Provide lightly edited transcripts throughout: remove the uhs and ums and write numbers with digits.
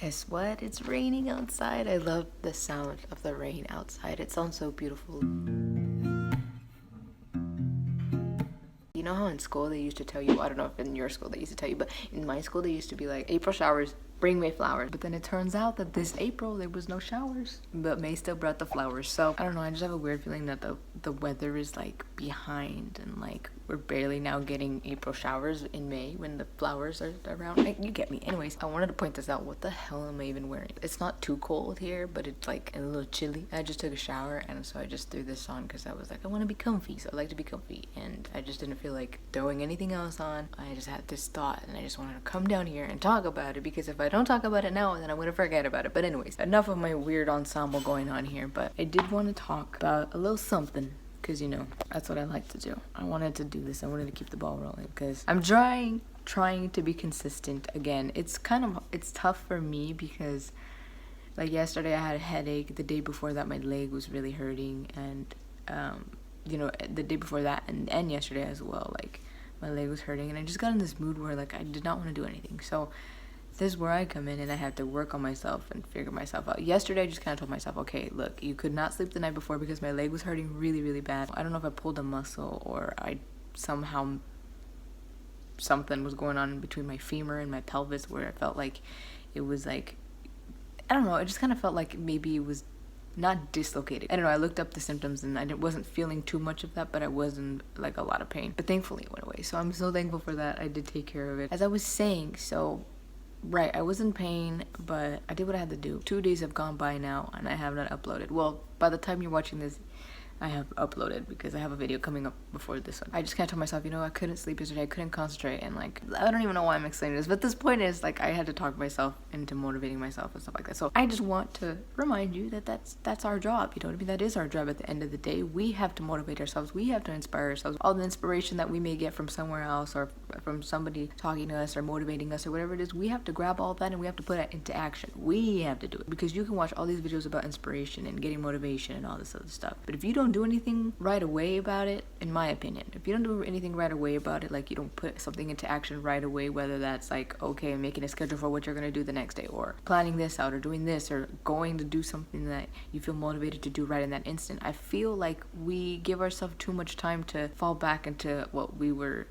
Guess what? It's raining outside. I love the sound of the rain outside. It sounds so beautiful. You know how in school they used to tell you, I don't know if in your school they used to tell you, but in my school they used to be like, April showers, bring May flowers. But then it turns out that this April there was no showers, but May still brought the flowers. So I don't know, I just have a weird feeling that the weather is like behind, and like we're barely now getting April showers in May when the flowers are around. Like, you get me. Anyways, I wanted to point this out. What the hell am I even wearing? It's not too cold here, but it's like a little chilly. I just took a shower, and so I just threw this on because I was like, I want to be comfy, so I like to be comfy, and I just didn't feel like throwing anything else on. I just had this thought, and I just wanted to come down here and talk about it, because if I don't talk about it now, then I'm gonna forget about it. But anyways, enough of my weird ensemble going on here, but I did want to talk about a little something, because you know that's what I like to do. I wanted to do this. I wanted to keep the ball rolling because I'm trying to be consistent again. It's tough for me because like yesterday I had a headache. The day before that my leg was really hurting, and you know, the day before that and yesterday as well, like my leg was hurting, and I just got in this mood where like I did not want to do anything. So this is where I come in, and I have to work on myself and figure myself out. Yesterday, I just kind of told myself, okay, look, you could not sleep the night before because my leg was hurting really, really bad. I don't know if I pulled a muscle or I somehow, something was going on between my femur and my pelvis where I felt like it was like, I don't know, it just kind of felt like maybe it was not dislocated. I don't know, I looked up the symptoms and I wasn't feeling too much of that, but I was in like a lot of pain. But thankfully it went away, so I'm so thankful for that. I did take care of it. As I was saying, so right, I was in pain, but I did what I had to do. 2 days have gone by now, and I have not uploaded. Well, by the time you're watching this, I have uploaded because I have a video coming up before this one. I just kind of told myself, you know, I couldn't sleep yesterday, I couldn't concentrate, and like, I don't even know why I'm explaining this, but this point is, like, I had to talk myself into motivating myself and stuff like that. So I just want to remind you that that's our job, you know what I mean? That is our job at the end of the day. We have to motivate ourselves, we have to inspire ourselves. All the inspiration that we may get from somewhere else or from somebody talking to us or motivating us or whatever it is, we have to grab all that and we have to put it into action. We have to do it, because you can watch all these videos about inspiration and getting motivation and all this other stuff, but if you don't do anything right away about it, in my opinion, if you don't do anything right away about it, like you don't put something into action right away, whether that's like, okay, making a schedule for what you're going to do the next day, or planning this out, or doing this, or going to do something that you feel motivated to do right in that instant, I feel like we give ourselves too much time to fall back into what we were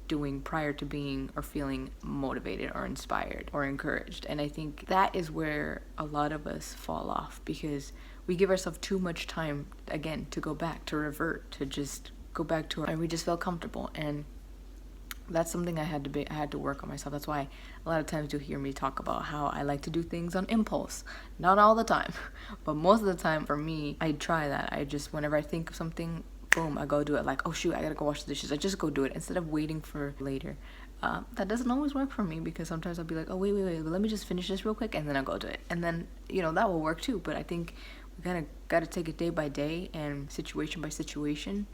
doing prior to being or feeling motivated or inspired or encouraged. And I think that is where a lot of us fall off, because we give ourselves too much time again to go back, to revert, to just go back to, and we just felt comfortable. And that's something I had to work on myself. That's why a lot of times you'll hear me talk about how I like to do things on impulse. Not all the time, but most of the time for me, I try that. I just, whenever I think of something, boom, I go do it. Like, oh shoot, I gotta go wash the dishes. I just go do it instead of waiting for later. That doesn't always work for me, because sometimes I'll be like, oh wait, let me just finish this real quick, and then I'll go do it. And then, you know, that will work too. But I think we kind of got to take it day by day and situation by situation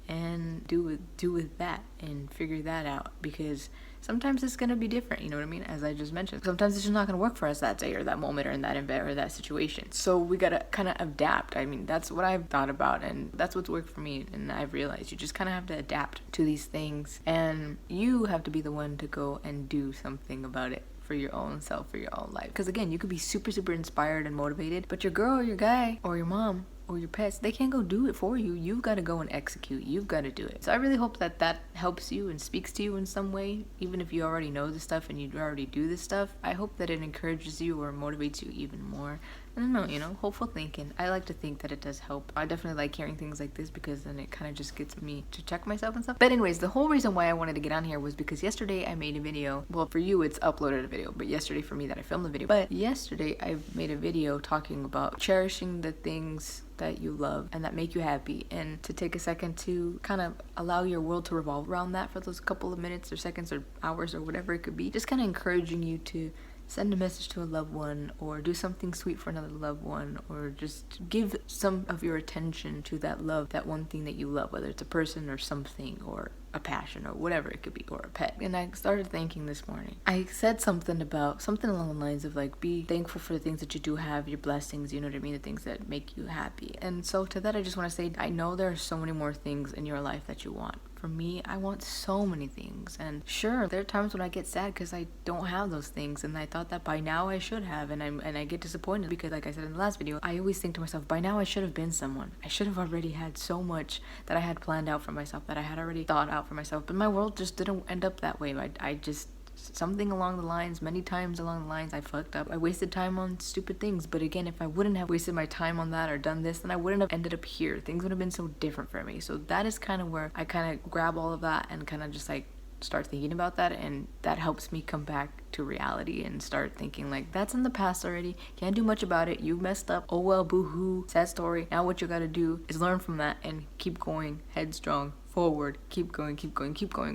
and do with that and figure that out, because sometimes it's going to be different, you know what I mean? As I just mentioned, sometimes it's just not going to work for us that day or that moment or in that event or that situation. So we got to kind of adapt. I mean, that's what I've thought about, and that's what's worked for me. And I've realized you just kind of have to adapt to these things, and you have to be the one to go and do something about it for your own self, for your own life. Because again, you could be super inspired and motivated, but your girl or your guy or your mom or your pets, they can't go do it for you. You've got to go and execute. You've got to do it. So I really hope that helps you and speaks to you in some way, even if you already know this stuff and you already do this stuff. I hope that it encourages you or motivates you even more. I don't know, you know, hopeful thinking. I like to think that it does help. I definitely like hearing things like this, because then it kind of just gets me to check myself and stuff. But anyways, the whole reason why I wanted to get on here was because yesterday I made a video. Well, for you it's uploaded a video, but yesterday for me that I filmed the video. But yesterday I made a video talking about cherishing the things that you love and that make you happy, and to take a second to kind of allow your world to revolve around that for those couple of minutes or seconds or hours or whatever it could be. Just kind of encouraging you to send a message to a loved one, or do something sweet for another loved one, or just give some of your attention to that love, that one thing that you love, whether it's a person or something or a passion or whatever it could be, or a pet. And I started thinking this morning, I said something along the lines of like, be thankful for the things that you do have, your blessings, you know what I mean, the things that make you happy. And so to that I just want to say, I know there are so many more things in your life that you want For me, I want so many things, and sure, there are times when I get sad because I don't have those things, and I thought that by now I should have, and I get disappointed because, like I said in the last video, I always think to myself, by now I should have been someone. I should have already had so much that I had planned out for myself, that I had already thought out for myself, but my world just didn't end up that way. I just something along the lines, many times along the lines, I fucked up. I wasted time on stupid things, but again, if I wouldn't have wasted my time on that or done this, then I wouldn't have ended up here. Things would have been so different for me. So that is kind of where I kind of grab all of that and kind of just like start thinking about that, and that helps me come back to reality and start thinking like, that's in the past already, can't do much about it, you messed up, oh well, boo-hoo, sad story. Now what you gotta do is learn from that and keep going headstrong forward, keep going,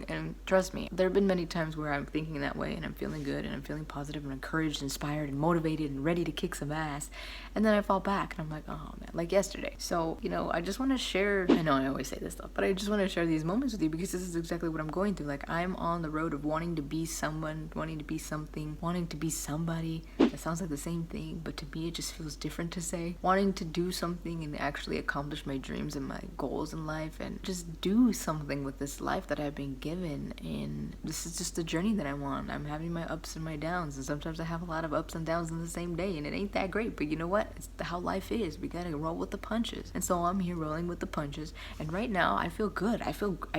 and trust me, there have been many times where I'm thinking that way and I'm feeling good and I'm feeling positive and encouraged, inspired and motivated and ready to kick some ass, and then I fall back and I'm like, oh man, like yesterday. So, you know, I just want to share, I know I always say this stuff, but I just want to share these moments with you because this is exactly what I'm going through. Like, I'm on the road of wanting to be someone, wanting to be something, wanting to be somebody. That sounds like the same thing, but to me it just feels different to say. Wanting to do something and actually accomplish my dreams and my goals in life and just do something with this life that I've been given, and this is just the journey that I'm on. I'm having my ups and my downs, and sometimes I have a lot of ups and downs in the same day, and it ain't that great, but you know what, it's how life is. We gotta roll with the punches, and so I'm here rolling with the punches, and right now I feel good. I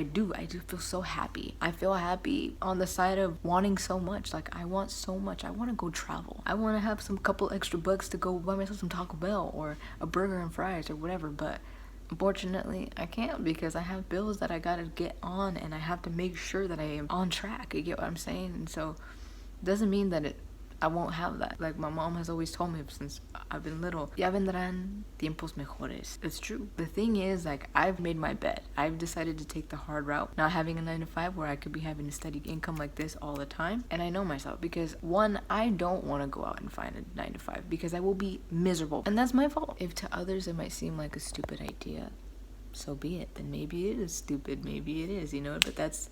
do feel so happy. I feel happy on the side of wanting so much. Like, I want so much. I want to go travel. I want to have some couple extra bucks to go buy myself some Taco Bell or a burger and fries or whatever, but unfortunately, I can't because I have bills that I gotta get on, and I have to make sure that I am on track. You get what I'm saying? And so, it doesn't mean that I won't have that. Like, my mom has always told me since I've been little, ya vendrán tiempos mejores. It's true. The thing is, like, I've made my bet. I've decided to take the hard route, not having a 9-to-5 where I could be having a steady income like this all the time. And I know myself because, one, I don't want to go out and find a 9-to-5 because I will be miserable, and that's my fault. If to others it might seem like a stupid idea, so be it. Then maybe it is stupid, maybe it is, you know, but that's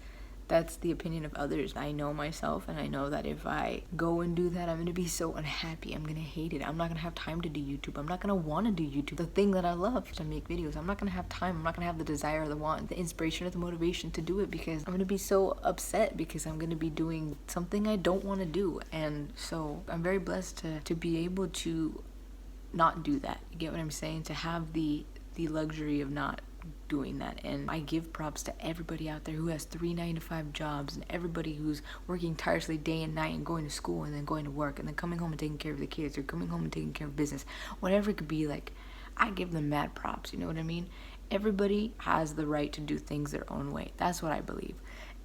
the opinion of others. I know myself, and I know that if I go and do that, I'm gonna be so unhappy. I'm gonna hate it. I'm not gonna have time to do YouTube. I'm not gonna want to do YouTube, the thing that I love, to make videos. I'm not gonna have time. I'm not gonna have the desire, the want, the inspiration, or the motivation to do it because I'm gonna be so upset because I'm gonna be doing something I don't want to do. And so I'm very blessed to be able to not do that. You get what I'm saying? To have the luxury of not doing that. And I give props to everybody out there who has 3 9-to-5 jobs, and everybody who's working tirelessly day and night and going to school and then going to work and then coming home and taking care of the kids, or coming home and taking care of business, whatever it could be. Like, I give them mad props, you know what I mean? Everybody has the right to do things their own way. That's what I believe.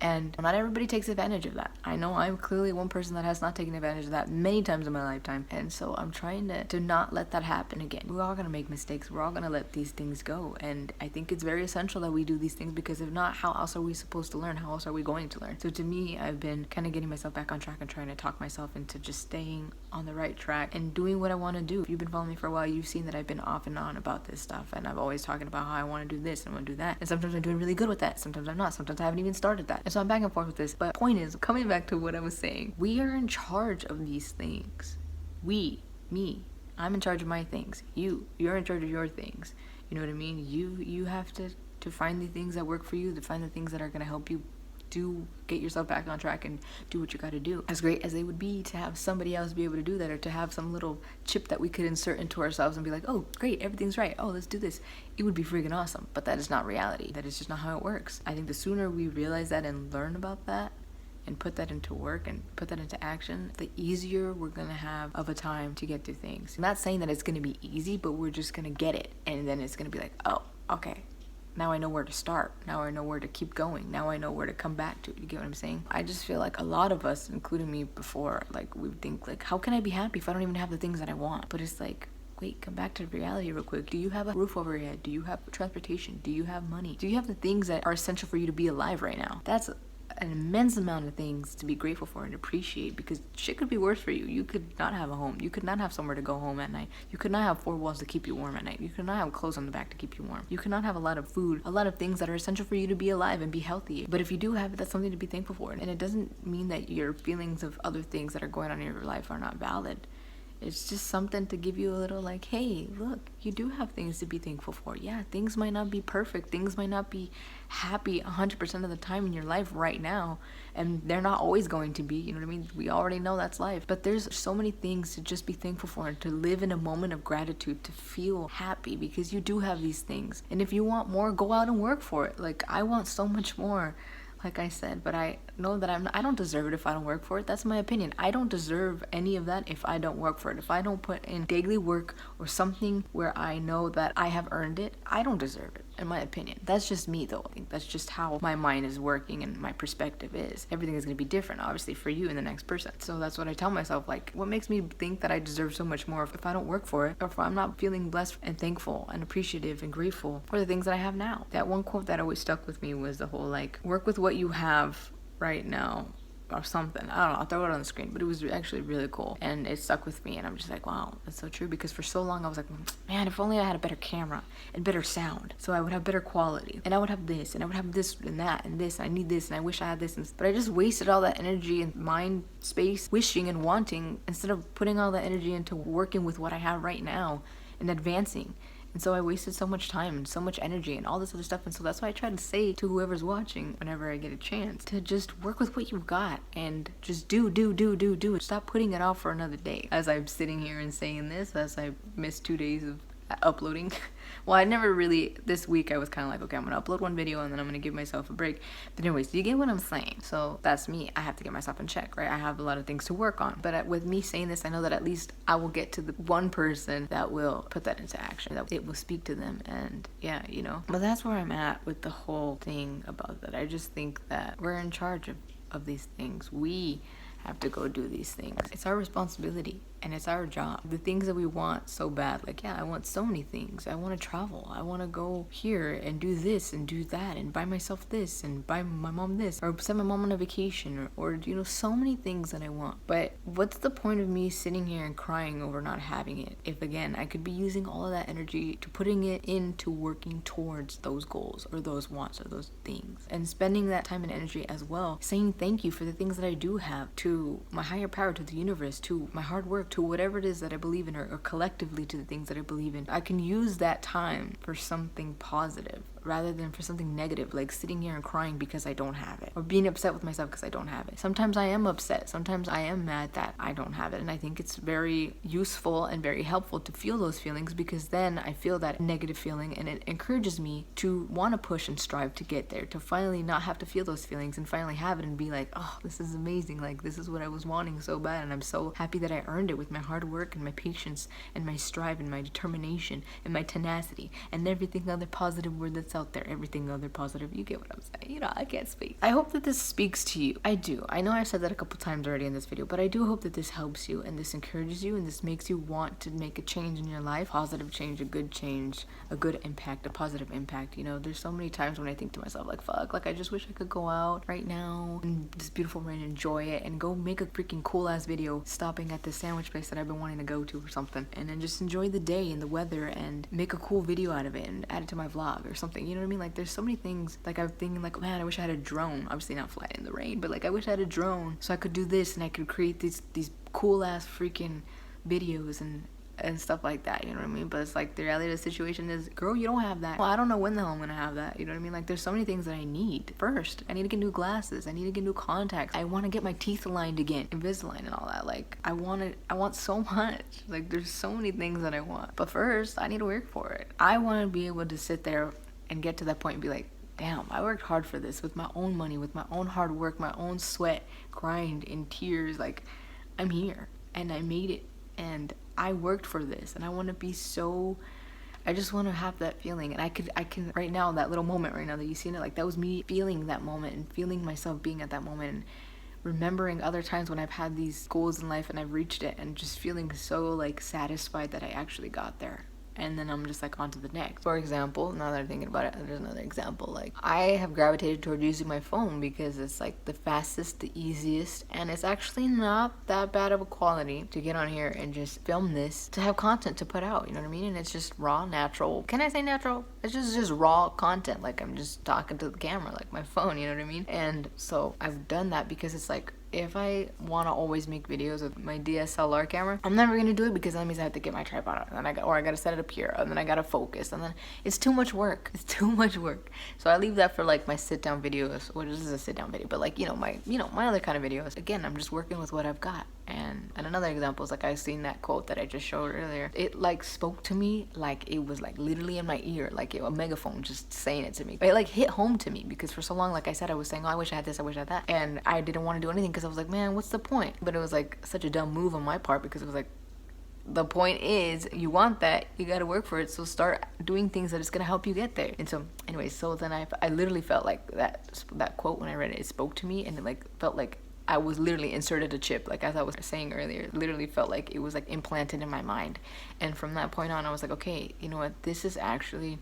And not everybody takes advantage of that. I know I'm clearly one person that has not taken advantage of that many times in my lifetime. And so I'm trying to not let that happen again. We're all going to make mistakes. We're all going to let these things go. And I think it's very essential that we do these things, because if not, how else are we supposed to learn? How else are we going to learn? So to me, I've been kind of getting myself back on track and trying to talk myself into just staying on the right track and doing what I want to do. If you've been following me for a while, you've seen that I've been off and on about this stuff. And I've always talking about how I want to do this and I want to do that. And sometimes I'm doing really good with that. Sometimes I'm not. Sometimes I haven't even started that. And so I'm back and forth with this. But point is, coming back to what I was saying, we are in charge of these things. Me, I'm in charge of my things. You're in charge of your things. You know what I mean? You have to find the things that work for you, to find the things that are going to help you get yourself back on track and do what you got to do. As great as they would be to have somebody else be able to do that, or to have some little chip that we could insert into ourselves and be like, oh great, everything's right, oh let's do this, it would be freaking awesome. But that is not reality. That is just not how it works. I think the sooner we realize that and learn about that and put that into work and put that into action, the easier we're gonna have of a time to get through things. I'm not saying that it's gonna be easy, but we're just gonna get it, and then it's gonna be like, oh okay, now I know where to start. Now I know where to keep going. Now I know where to come back to. You get what I'm saying? I just feel like a lot of us, including me before, like we would think like, how can I be happy if I don't even have the things that I want? But it's like, wait, come back to reality real quick. Do you have a roof over your head? Do you have transportation? Do you have money? Do you have the things that are essential for you to be alive right now? That's an immense amount of things to be grateful for and appreciate, because shit could be worse for you. You could not have a home. You could not have somewhere to go home at night. You could not have 4 walls to keep you warm at night. You could not have clothes on the back to keep you warm. You could not have a lot of food, a lot of things that are essential for you to be alive and be healthy. But if you do have it, that's something to be thankful for. And it doesn't mean that your feelings of other things that are going on in your life are not valid. It's just something to give you a little like, hey, look, you do have things to be thankful for. Yeah, things might not be perfect. Things might not be happy 100% of the time in your life right now. And they're not always going to be, you know what I mean? We already know that's life. But there's so many things to just be thankful for and to live in a moment of gratitude, to feel happy because you do have these things. And if you want more, go out and work for it. Like, I want so much more, like I said, but I know that I don't deserve it if I don't work for it. That's my opinion. I don't deserve any of that if I don't work for it. If I don't put in daily work or something where I know that I have earned it, I don't deserve it, in my opinion. That's just me, though. I think that's just how my mind is working and my perspective is. Everything is going to be different, obviously, for you and the next person. So that's what I tell myself. Like, what makes me think that I deserve so much more if I don't work for it, or if I'm not feeling blessed and thankful and appreciative and grateful for the things that I have now? That one quote that always stuck with me was the whole, like, work with what you have right now, or something. I don't know, I'll throw it on the screen, but it was actually really cool and it stuck with me. And I'm just like, wow, that's so true, because for so long I was like, man, if only I had a better camera and better sound, so I would have better quality, and I would have this, and I would have this and that and this, and I need this, and I wish I had this, but I just wasted all that energy and mind space wishing and wanting, instead of putting all that energy into working with what I have right now and advancing. And so I wasted so much time and so much energy and all this other stuff. And so that's why I try to say to whoever's watching, whenever I get a chance, to just work with what you've got and just do. Stop putting it off for another day. As I'm sitting here and saying this, as I missed 2 days of uploading. Well, I never really, this week I was kind of like, okay, I'm gonna upload one video and then I'm gonna give myself a break. But anyways, you get what I'm saying? So that's me. I have to get myself in check, right? I have a lot of things to work on. But with me saying this, I know that at least I will get to the one person that will put that into action, that it will speak to them. And yeah, you know, but that's where I'm at with the whole thing about that. I just think that we're in charge of these things. We have to go do these things. It's our responsibility. And it's our job. The things that we want so bad, like, yeah, I want so many things. I want to travel. I want to go here and do this and do that and buy myself this and buy my mom this, or send my mom on a vacation, or you know, so many things that I want. But what's the point of me sitting here and crying over not having it, if again, I could be using all of that energy to putting it into working towards those goals or those wants or those things, and spending that time and energy as well saying thank you for the things that I do have, to my higher power, to the universe, to my hard work, to whatever it is that I believe in, or collectively to the things that I believe in. I can use that time for something positive rather than for something negative, like sitting here and crying because I don't have it, or being upset with myself because I don't have it. Sometimes I am upset. Sometimes I am mad that I don't have it. And I think it's very useful and very helpful to feel those feelings, because then I feel that negative feeling and it encourages me to want to push and strive to get there, to finally not have to feel those feelings and finally have it and be like, oh, this is amazing. Like, this is what I was wanting so bad. And I'm so happy that I earned it with my hard work and my patience and my strive and my determination and my tenacity and everything other positive word that's out there. Everything other positive. You get what I'm saying. You know, I can't speak. I hope that this speaks to you. I do. I know I've said that a couple times already in this video, but I do hope that this helps you and this encourages you and this makes you want to make a change in your life. Positive change, a good impact, a positive impact. You know, there's so many times when I think to myself, like, fuck, like I just wish I could go out right now in this beautiful rain, enjoy it, and go make a freaking cool ass video stopping at the sandwich place that I've been wanting to go to or something, and then just enjoy the day and the weather and make a cool video out of it and add it to my vlog or something. You know what I mean? Like, there's so many things. Like, I'm thinking like, man, I wish I had a drone. Obviously not flying in the rain, but like, I wish I had a drone so I could do this and I could create these cool ass freaking videos and stuff like that, you know what I mean? But it's like, the reality of the situation is, girl, you don't have that. Well, I don't know when the hell I'm gonna have that, you know what I mean? Like, there's so many things that I need. First, I need to get new glasses. I need to get new contacts. I want to get my teeth aligned again, Invisalign and all that. Like, I want so much. Like, there's so many things that I want. But first, I need to work for it. I want to be able to sit there and get to that point and be like, damn, I worked hard for this with my own money, with my own hard work, my own sweat, grind, and tears. Like, I'm here and I made it and I worked for this, and I want to be so, I just want to have that feeling. And I can right now, that little moment right now that you see in it, like, that was me feeling that moment and feeling myself being at that moment and remembering other times when I've had these goals in life and I've reached it and just feeling so like satisfied that I actually got there. And then I'm just like on to the next. For example, now that I'm thinking about it, there's another example. Like, I have gravitated toward using my phone because it's like the fastest, the easiest, and it's actually not that bad of a quality to get on here and just film this, to have content to put out, you know what I mean? And it's just raw, natural. Can I say natural? It's just raw content. Like, I'm just talking to the camera, like my phone, you know what I mean? And so I've done that because it's like, if I want to always make videos with my DSLR camera, I'm never gonna do it because that means I have to get my tripod out, and I gotta set it up here, and then I gotta focus, and then it's too much work. It's too much work. So I leave that for like my sit down videos, which is a sit down video, but like my other kind of videos. Again, I'm just working with what I've got. And another example is like I seen that quote that I just showed earlier. It like spoke to me like it was like literally in my ear, like a megaphone just saying it to me. It like hit home to me because for so long, like I said, I was saying, oh, I wish I had this, I wish I had that, and I didn't want to do anything because I was like, man, what's the point? But it was like such a dumb move on my part because it was like, the point is you want that, you got to work for it, so start doing things that is going to help you get there. And so anyways, so then I literally felt like that quote when I read it, it spoke to me, and it like felt like I was literally inserted a chip, like as I was saying earlier. It literally felt like it was like implanted in my mind. And from that point on, I was like, okay, you know what, this is actually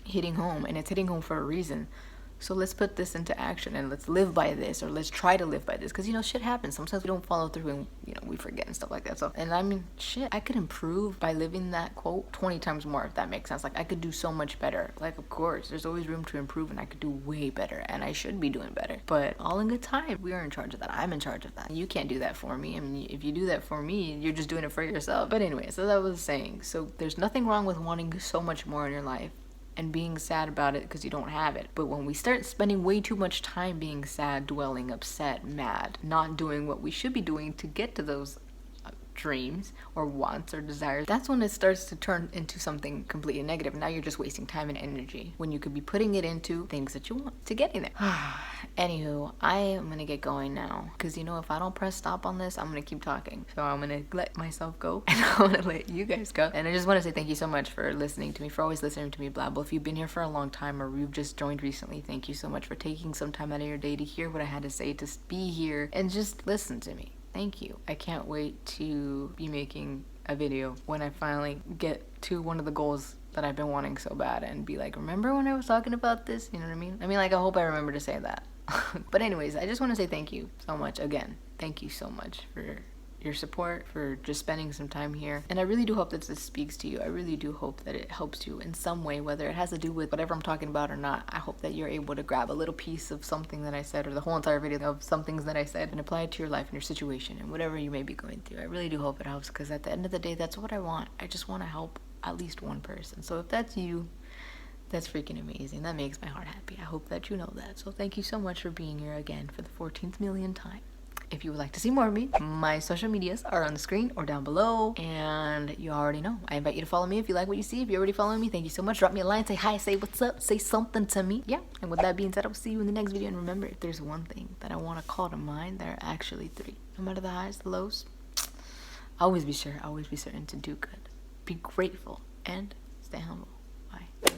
hitting home, and it's hitting home for a reason. So let's put this into action and let's live by this, or let's try to live by this, because shit happens. Sometimes we don't follow through and we forget and stuff like that. So, and I mean, shit, I could improve by living that quote 20 times more, if that makes sense. Like I could do so much better. Like, of course, there's always room to improve, and I could do way better, and I should be doing better, but all in good time. We are in charge of that. I'm in charge of that. You can't do that for me. I mean, if you do that for me, you're just doing it for yourself. But anyway, so that was saying, so there's nothing wrong with wanting so much more in your life and being sad about it because you don't have it. But when we start spending way too much time being sad, dwelling, upset, mad, not doing what we should be doing to get to those dreams or wants or desires, that's when it starts to turn into something completely negative. Now you're just wasting time and energy when you could be putting it into things that you want to getting there. Anywho, I am gonna get going now because if I don't press stop on this, I'm gonna keep talking. So I'm gonna let myself go, and I'm gonna let you guys go. And I just want to say thank you so much for listening to me, for always listening to me blabble. If you've been here for a long time or you've just joined recently, thank you so much for taking some time out of your day to hear what I had to say, to be here and just listen to me. Thank you. I can't wait to be making a video when I finally get to one of the goals that I've been wanting so bad, and be like, remember when I was talking about this? You know what I mean? Like, I hope I remember to say that. But anyways, I just want to say thank you so much again. Thank you so much for your support, for just spending some time here. And I really do hope that this speaks to you. I really do hope that it helps you in some way, whether it has to do with whatever I'm talking about or not. I hope that you're able to grab a little piece of something that I said, or the whole entire video of some things that I said, and apply it to your life and your situation and whatever you may be going through. I really do hope it helps, because at the end of the day, that's what I want. I just want to help at least one person. So if that's you, that's freaking amazing. That makes my heart happy. I hope that you know that. So thank you so much for being here again for the 14th millionth time. If you would like to see more of me, my social medias are on the screen or down below, and you already know. I invite you to follow me if you like what you see. If you're already following me, thank you so much. Drop me a line, say hi, say what's up, say something to me. Yeah, and with that being said, I will see you in the next video. And remember, if there's one thing that I want to call to mind, there are actually three. No matter the highs, the lows, always be certain to do good. Be grateful and stay humble. Bye.